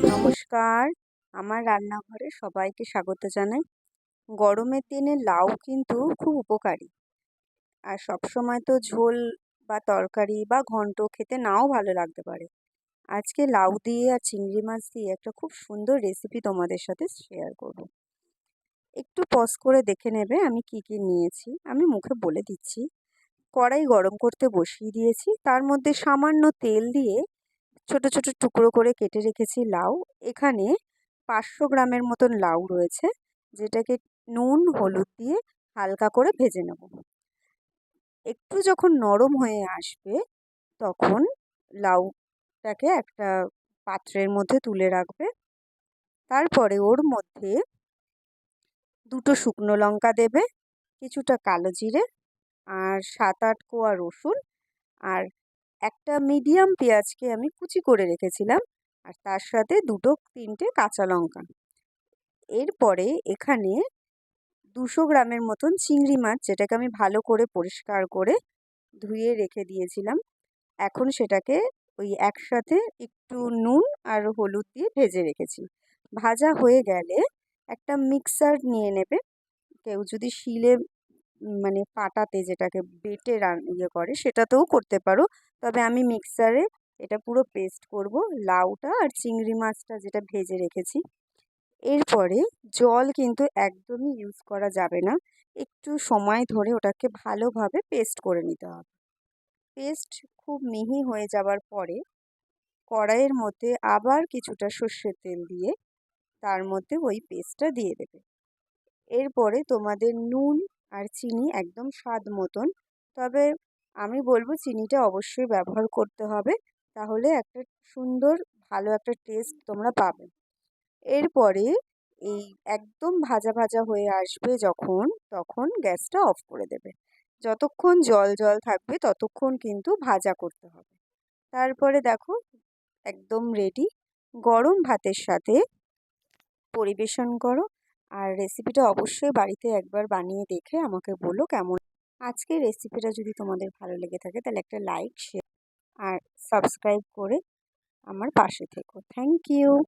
নমস্কার, আমার রান্নাঘরে সবাইকে স্বাগত জানাই। গরমের দিনে লাউ কিন্তু খুব উপকারী। আর সবসময় তো ঝোল বা তরকারি বা ঘন্ট খেতে নাও ভালো লাগতে পারে। আজকে লাউ দিয়ে আর চিংড়ি মাছ দিয়ে একটা খুব সুন্দর রেসিপি তোমাদের সাথে শেয়ার করব। একটু পজ করে দেখে নেবে আমি কি কি নিয়েছি। আমি মুখে বলে দিচ্ছি। কড়াই গরম করতে বসিয়ে দিয়েছি। তার মধ্যে সামান্য তেল দিয়ে ছোট ছোট টুকরো করে কেটে রেখেছি লাউ। এখানে 500 গ্রামের মতন লাউ রয়েছে, যেটাকে নুন হলুদ দিয়ে হালকা করে ভেজে নেব। একটু যখন নরম হয়ে আসবে তখন লাউটাকে একটা পাত্রের মধ্যে তুলে রাখবে। তারপরে ওর মধ্যে দুটো শুকনো লঙ্কা দেবে, কিছুটা কালো জিরে, আর 7-8 কোয়া রসুন, আর একটা মিডিয়াম পেঁয়াজকে আমি কুচি করে রেখেছিলাম, আর তার সাথে 2-3টে কাঁচা লঙ্কা। এরপরে এখানে 200 গ্রামের মতন চিংড়ি মাছ, যেটাকে আমি ভালো করে পরিষ্কার করে ধুয়ে রেখে দিয়েছিলাম, এখন সেটাকে ওই একসাথে একটু নুন আর হলুদ দিয়ে ভেজে রেখেছি। ভাজা হয়ে গেলে একটা মিক্সার নিয়ে নেবে। কেউ যদি শিলে মানে পাটাতে, যেটাকে বেটে করে, সেটাতেও করতে পারো। তবে আমি মিক্সারে এটা পুরো পেস্ট করব, লাউটা আর চিংড়ি মাছটা যেটা ভেজে রেখেছি। এরপরে জল কিন্তু একদমই ইউজ করা যাবে না, একটু সময় ধরে ওটাকে ভালোভাবে পেস্ট করে নিতে হবে। পেস্ট খুব মিহি হয়ে যাওয়ার পরে কড়াইয়ের মধ্যে আবার কিছুটা সর্ষের তেল দিয়ে তার মধ্যে ওই পেস্টটা দিয়ে দেবে। এরপরে তোমাদের নুন আর চিনি একদম স্বাদ মতন, তবে আমি বলবো চিনিটা অবশ্যই ব্যবহার করতে হবে, তাহলে একটা সুন্দর ভালো একটা টেস্ট তোমরা পাবে। এরপরে এই একদম ভাজা ভাজা হয়ে আসবে যখন, তখন গ্যাসটা অফ করে দেবে। যতক্ষণ জল জল থাকবে ততক্ষণ কিন্তু ভাজা করতে হবে। তারপরে দেখো একদম রেডি। গরম ভাতের সাথে পরিবেশন করো। আর রেসিপিটা অবশ্যই বাড়িতে একবার বানিয়ে দেখে আমাকে বলো কেমন। আজকের রেসিপিটা যদি তোমাদের ভালো লেগে থাকে তাহলে একটা লাইক, শেয়ার আর সাবস্ক্রাইব করে আমার পাশে থেকো। Thank you.